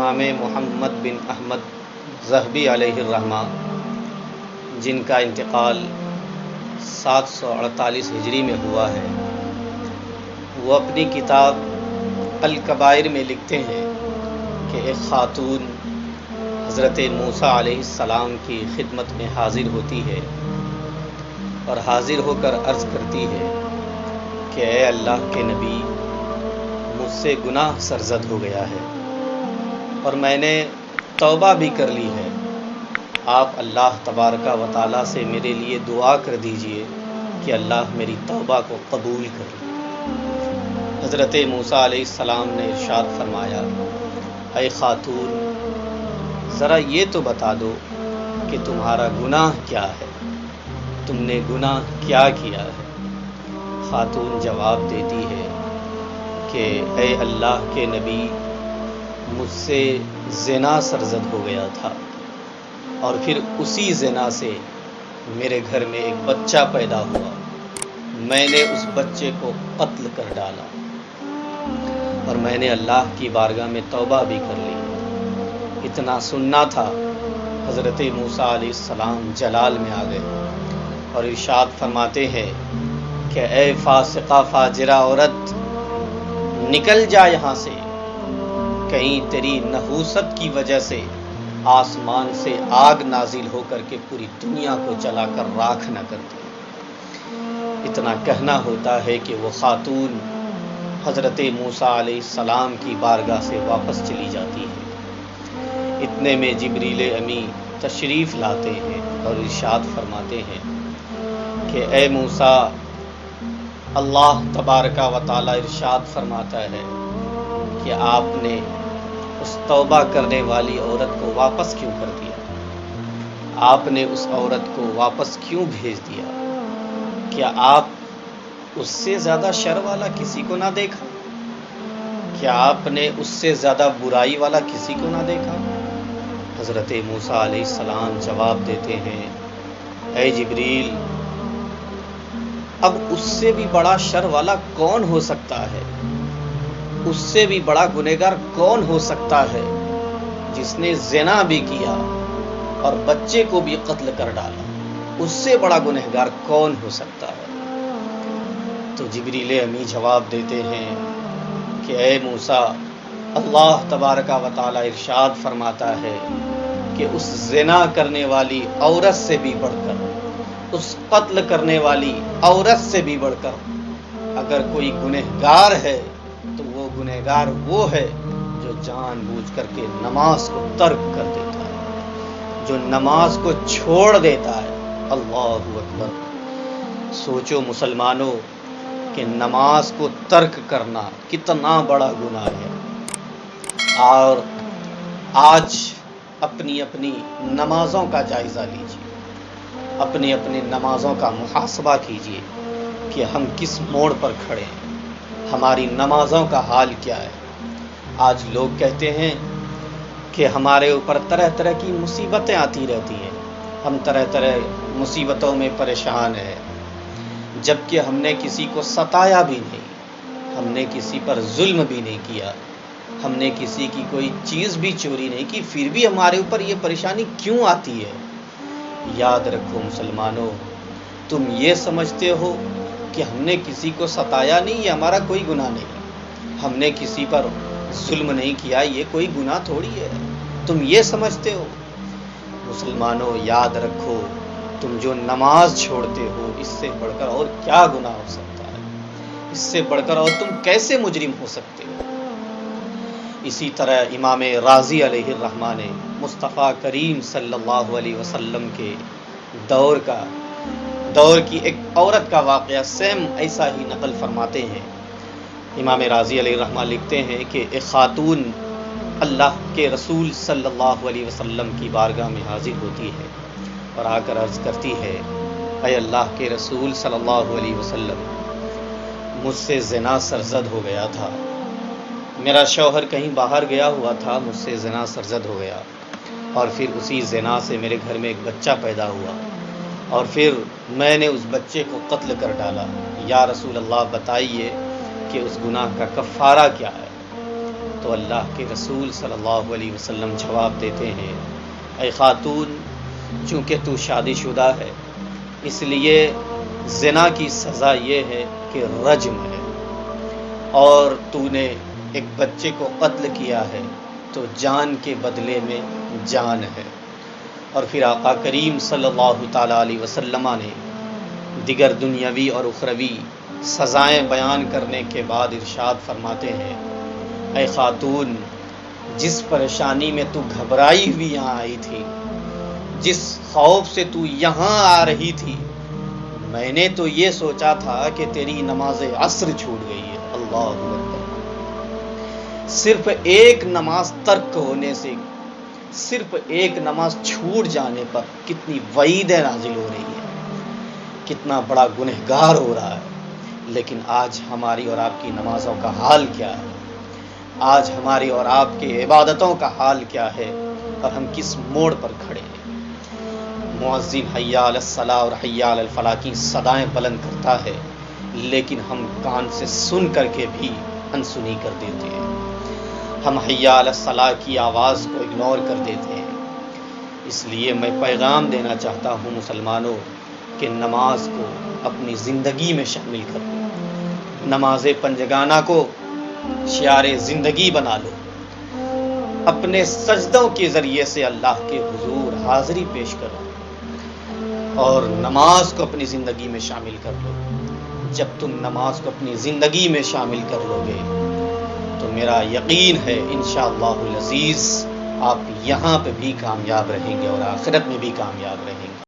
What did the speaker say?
امام محمد بن احمد ذہبی علیہ الرحمہ، جن کا انتقال 748 ہجری میں ہوا ہے، وہ اپنی کتاب الکبائر میں لکھتے ہیں کہ ایک خاتون حضرت موسیٰ علیہ السلام کی خدمت میں حاضر ہوتی ہے اور حاضر ہو کر عرض کرتی ہے کہ اے اللہ کے نبی، مجھ سے گناہ سرزد ہو گیا ہے اور میں نے توبہ بھی کر لی ہے، آپ اللہ تبارک و تعالیٰ سے میرے لیے دعا کر دیجئے کہ اللہ میری توبہ کو قبول کر لے۔ حضرت موسیٰ علیہ السلام نے ارشاد فرمایا، اے خاتون، ذرا یہ تو بتا دو کہ تمہارا گناہ کیا ہے، تم نے گناہ کیا کیا ہے؟ خاتون جواب دیتی ہے کہ اے اللہ کے نبی، مجھ سے زنا سرزد ہو گیا تھا اور پھر اسی زنا سے میرے گھر میں ایک بچہ پیدا ہوا، میں نے اس بچے کو قتل کر ڈالا اور میں نے اللہ کی بارگاہ میں توبہ بھی کر لی۔ اتنا سننا تھا، حضرت موسیٰ علیہ السلام جلال میں آ گئے اور ارشاد فرماتے ہیں کہ اے فاسقہ فاجرہ عورت، نکل جا یہاں سے، کہیں تیری نحوست کی وجہ سے آسمان سے آگ نازل ہو کر کے پوری دنیا کو جلا کر راکھ نہ کر دے۔ اتنا کہنا ہوتا ہے کہ وہ خاتون حضرت موسیٰ علیہ السلام کی بارگاہ سے واپس چلی جاتی ہے۔ اتنے میں جبریل امی تشریف لاتے ہیں اور ارشاد فرماتے ہیں کہ اے موسیٰ، اللہ تبارک و تعالیٰ ارشاد فرماتا ہے کہ آپ نے اس توبہ کرنے والی عورت کو واپس کیوں کر دیا؟ آپ نے اس عورت کو واپس کیوں بھیج دیا؟ کیا آپ اس سے زیادہ شر والا کسی کو نہ دیکھا؟ کیا آپ نے اس سے زیادہ برائی والا کسی کو نہ دیکھا؟ حضرت موسیٰ علیہ السلام جواب دیتے ہیں، اے جبریل، اب اس سے بھی بڑا شر والا کون ہو سکتا ہے؟ اس سے بھی بڑا گنہگار کون ہو سکتا ہے جس نے زنا بھی کیا اور بچے کو بھی قتل کر ڈالا؟ اس سے بڑا گنہگار کون ہو سکتا ہے؟ تو جبریل امی جواب دیتے ہیں کہ اے موسیٰ، اللہ تبارک و تعالیٰ ارشاد فرماتا ہے کہ اس زنا کرنے والی عورت سے بھی بڑھ کر، اس قتل کرنے والی عورت سے بھی بڑھ کر اگر کوئی گنہگار ہے تو وہ گنہگار وہ ہے جو جان بوجھ کر کے نماز کو ترک کر دیتا ہے، جو نماز کو چھوڑ دیتا ہے۔ اللہ اکبر! سوچو مسلمانوں کہ نماز کو ترک کرنا کتنا بڑا گناہ ہے، اور آج اپنی اپنی نمازوں کا جائزہ لیجیے، اپنی اپنی نمازوں کا محاسبہ کیجیے کہ ہم کس موڑ پر کھڑے ہیں، ہماری نمازوں کا حال کیا ہے۔ آج لوگ کہتے ہیں کہ ہمارے اوپر طرح طرح کی مصیبتیں آتی رہتی ہیں، ہم طرح طرح مصیبتوں میں پریشان ہیں، جبکہ ہم نے کسی کو ستایا بھی نہیں، ہم نے کسی پر ظلم بھی نہیں کیا، ہم نے کسی کی کوئی چیز بھی چوری نہیں کی، پھر بھی ہمارے اوپر یہ پریشانی کیوں آتی ہے؟ یاد رکھو مسلمانوں، تم یہ سمجھتے ہو کہ ہم نے کسی کو ستایا نہیں، یہ ہمارا کوئی گناہ نہیں، ہم نے کسی پر ظلم نہیں کیا، یہ کوئی گناہ تھوڑی ہے، تم یہ سمجھتے ہو؟ مسلمانوں یاد رکھو، تم جو نماز چھوڑتے ہو، اس سے بڑھ کر اور کیا گناہ ہو سکتا ہے؟ اس سے بڑھ کر اور تم کیسے مجرم ہو سکتے ہو؟ اسی طرح امام راضی علیہ الرحمہ نے مصطفیٰ کریم صلی اللہ علیہ وسلم کے دور کی ایک عورت کا واقعہ سیم ایسا ہی نقل فرماتے ہیں۔ امام راضی علیہ الرحمہ لکھتے ہیں کہ ایک خاتون اللہ کے رسول صلی اللہ علیہ وسلم کی بارگاہ میں حاضر ہوتی ہے اور آ کر عرض کرتی ہے، اے اللہ کے رسول صلی اللہ علیہ وسلم، مجھ سے زنا سرزد ہو گیا تھا، میرا شوہر کہیں باہر گیا ہوا تھا، مجھ سے زنا سرزد ہو گیا اور پھر اسی زنا سے میرے گھر میں ایک بچہ پیدا ہوا اور پھر میں نے اس بچے کو قتل کر ڈالا، یا رسول اللہ بتائیے کہ اس گناہ کا کفارہ کیا ہے؟ تو اللہ کے رسول صلی اللہ علیہ وسلم جواب دیتے ہیں، اے خاتون، چونکہ تو شادی شدہ ہے اس لیے زنا کی سزا یہ ہے کہ رجم ہے، اور تو نے ایک بچے کو قتل کیا ہے تو جان کے بدلے میں جان ہے۔ اور پھر آقا کریم صلی اللہ تعالیٰ علیہ وسلم نے دیگر دنیاوی اور اخروی سزائیں بیان کرنے کے بعد ارشاد فرماتے ہیں، اے خاتون، جس پریشانی میں تو گھبرائی ہوئی یہاں آئی تھی، جس خوف سے تو یہاں آ رہی تھی، میں نے تو یہ سوچا تھا کہ تیری نماز عصر چھوٹ گئی ہے۔ اللہ اکبر۔ صرف ایک نماز ترک ہونے سے، صرف ایک نماز چھوٹ جانے پر کتنی وعیدیں نازل ہو رہی ہیں، کتنا بڑا گنہگار ہو رہا ہے۔ لیکن آج ہماری اور آپ کی نمازوں کا حال کیا ہے؟ آج ہماری اور آپ کی عبادتوں کا حال کیا ہے؟ اور ہم کس موڑ پر کھڑے ہیں؟ مؤذن حی علی الصلاۃ اور حی علی الفلاح کی صدائیں بلند کرتا ہے، لیکن ہم کان سے سن کر کے بھی انسنی کر دیتے ہیں۔ ہم حی علی الصلاح کی آواز کو اگنور کر دیتے ہیں۔ اس لیے میں پیغام دینا چاہتا ہوں مسلمانوں کہ نماز کو اپنی زندگی میں شامل کرو، نماز پنجگانہ کو شعار زندگی بنا لو، اپنے سجدوں کے ذریعے سے اللہ کے حضور حاضری پیش کرو، اور نماز کو اپنی زندگی میں شامل کر لو۔ جب تم نماز کو اپنی زندگی میں شامل کر لو گے تو میرا یقین ہے انشاءاللہ العزیز آپ یہاں پہ بھی کامیاب رہیں گے اور آخرت میں بھی کامیاب رہیں گے۔